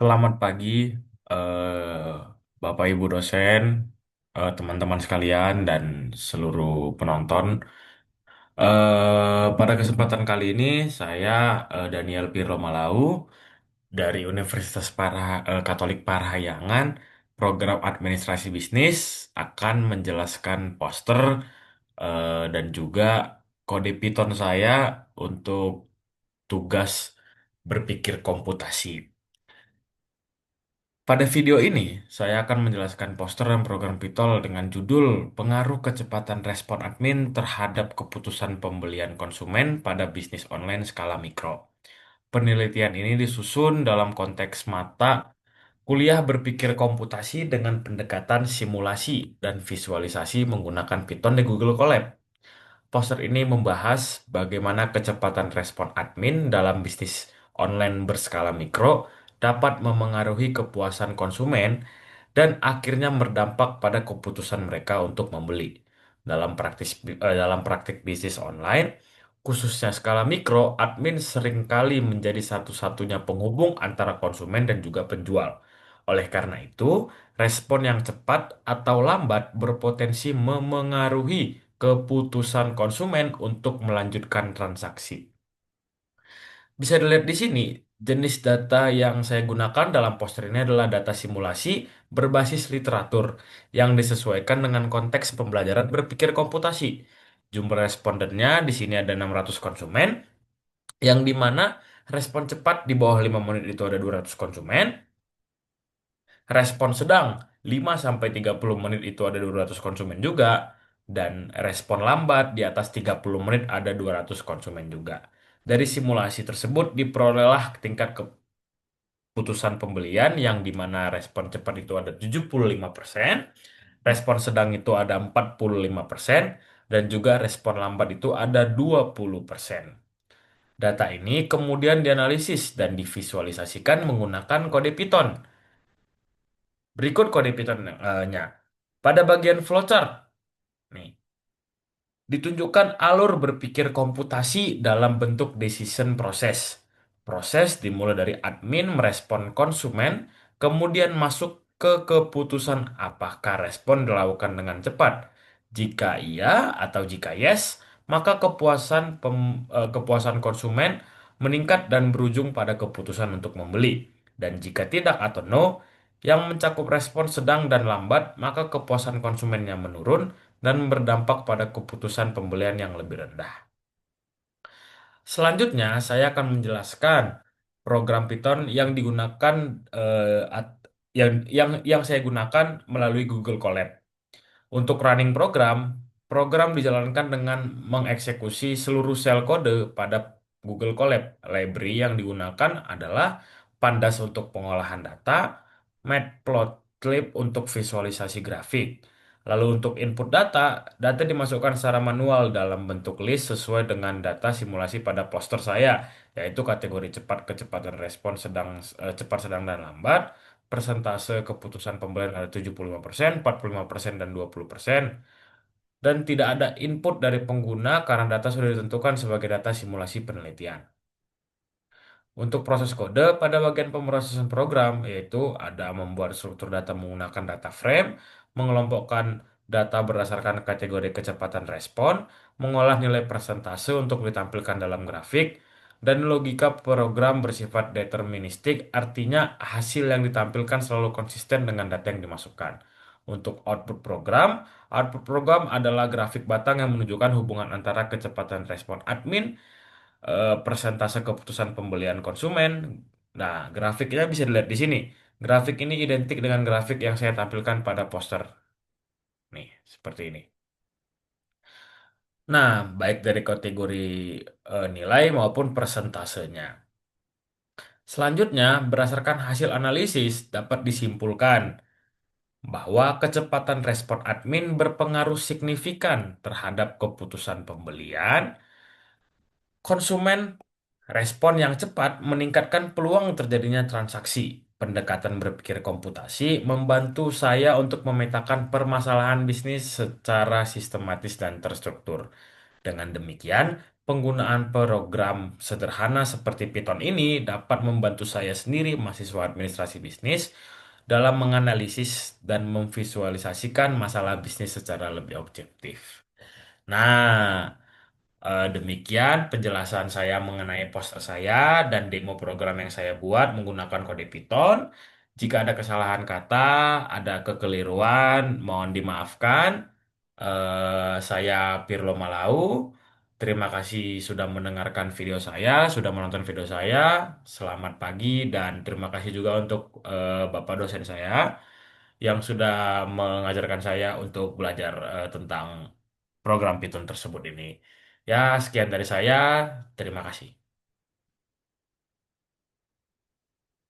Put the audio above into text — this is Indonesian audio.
Selamat pagi, eh, Bapak Ibu dosen, teman-teman sekalian, dan seluruh penonton. Pada kesempatan kali ini, saya Daniel Pirlo Malau dari Universitas Katolik Parahyangan, program Administrasi Bisnis akan menjelaskan poster dan juga kode Python saya untuk tugas berpikir komputasi. Pada video ini, saya akan menjelaskan poster dan program Pitol dengan judul Pengaruh Kecepatan Respon Admin Terhadap Keputusan Pembelian Konsumen pada Bisnis Online Skala Mikro. Penelitian ini disusun dalam konteks mata kuliah berpikir komputasi dengan pendekatan simulasi dan visualisasi menggunakan Python di Google Colab. Poster ini membahas bagaimana kecepatan respon admin dalam bisnis online berskala mikro dapat memengaruhi kepuasan konsumen dan akhirnya berdampak pada keputusan mereka untuk membeli. Dalam praktik bisnis online, khususnya skala mikro, admin seringkali menjadi satu-satunya penghubung antara konsumen dan juga penjual. Oleh karena itu, respon yang cepat atau lambat berpotensi memengaruhi keputusan konsumen untuk melanjutkan transaksi. Bisa dilihat di sini, jenis data yang saya gunakan dalam poster ini adalah data simulasi berbasis literatur yang disesuaikan dengan konteks pembelajaran berpikir komputasi. Jumlah respondennya di sini ada 600 konsumen, yang dimana respon cepat di bawah 5 menit itu ada 200 konsumen, respon sedang 5-30 menit itu ada 200 konsumen juga, dan respon lambat di atas 30 menit ada 200 konsumen juga. Dari simulasi tersebut diperolehlah tingkat keputusan pembelian yang dimana respon cepat itu ada 75%, respon sedang itu ada 45%, dan juga respon lambat itu ada 20%. Data ini kemudian dianalisis dan divisualisasikan menggunakan kode Python. Berikut kode Python-nya. Pada bagian flowchart, nih, ditunjukkan alur berpikir komputasi dalam bentuk decision process. Proses dimulai dari admin merespon konsumen, kemudian masuk ke keputusan apakah respon dilakukan dengan cepat. Jika iya atau jika yes, maka kepuasan konsumen meningkat dan berujung pada keputusan untuk membeli. Dan jika tidak atau no, yang mencakup respon sedang dan lambat, maka kepuasan konsumennya menurun dan berdampak pada keputusan pembelian yang lebih rendah. Selanjutnya, saya akan menjelaskan program Python yang digunakan yang saya gunakan melalui Google Colab. Untuk running program dijalankan dengan mengeksekusi seluruh sel kode pada Google Colab. Library yang digunakan adalah Pandas untuk pengolahan data, Matplotlib untuk visualisasi grafik. Lalu untuk input data dimasukkan secara manual dalam bentuk list sesuai dengan data simulasi pada poster saya, yaitu kategori cepat, kecepatan respon cepat, sedang, dan lambat. Persentase keputusan pembelian ada 75%, 45%, dan 20%. Dan tidak ada input dari pengguna karena data sudah ditentukan sebagai data simulasi penelitian. Untuk proses kode pada bagian pemrosesan program, yaitu ada membuat struktur data menggunakan data frame, mengelompokkan data berdasarkan kategori kecepatan respon, mengolah nilai persentase untuk ditampilkan dalam grafik, dan logika program bersifat deterministik, artinya hasil yang ditampilkan selalu konsisten dengan data yang dimasukkan. Untuk output program adalah grafik batang yang menunjukkan hubungan antara kecepatan respon admin, persentase keputusan pembelian konsumen. Nah, grafiknya bisa dilihat di sini. Grafik ini identik dengan grafik yang saya tampilkan pada poster. Nih, seperti ini. Nah, baik dari kategori nilai maupun persentasenya. Selanjutnya, berdasarkan hasil analisis dapat disimpulkan bahwa kecepatan respon admin berpengaruh signifikan terhadap keputusan pembelian konsumen. Respon yang cepat meningkatkan peluang terjadinya transaksi. Pendekatan berpikir komputasi membantu saya untuk memetakan permasalahan bisnis secara sistematis dan terstruktur. Dengan demikian, Penggunaan program sederhana seperti Python ini dapat membantu saya sendiri, mahasiswa administrasi bisnis, dalam menganalisis dan memvisualisasikan masalah bisnis secara lebih objektif. Nah, demikian penjelasan saya mengenai poster saya dan demo program yang saya buat menggunakan kode Python. Jika ada kesalahan kata, ada kekeliruan, mohon dimaafkan. Saya Pirlo Malau. Terima kasih sudah mendengarkan video saya, sudah menonton video saya. Selamat pagi dan terima kasih juga untuk Bapak dosen saya yang sudah mengajarkan saya untuk belajar tentang program Python tersebut ini. Ya, sekian dari saya. Terima kasih.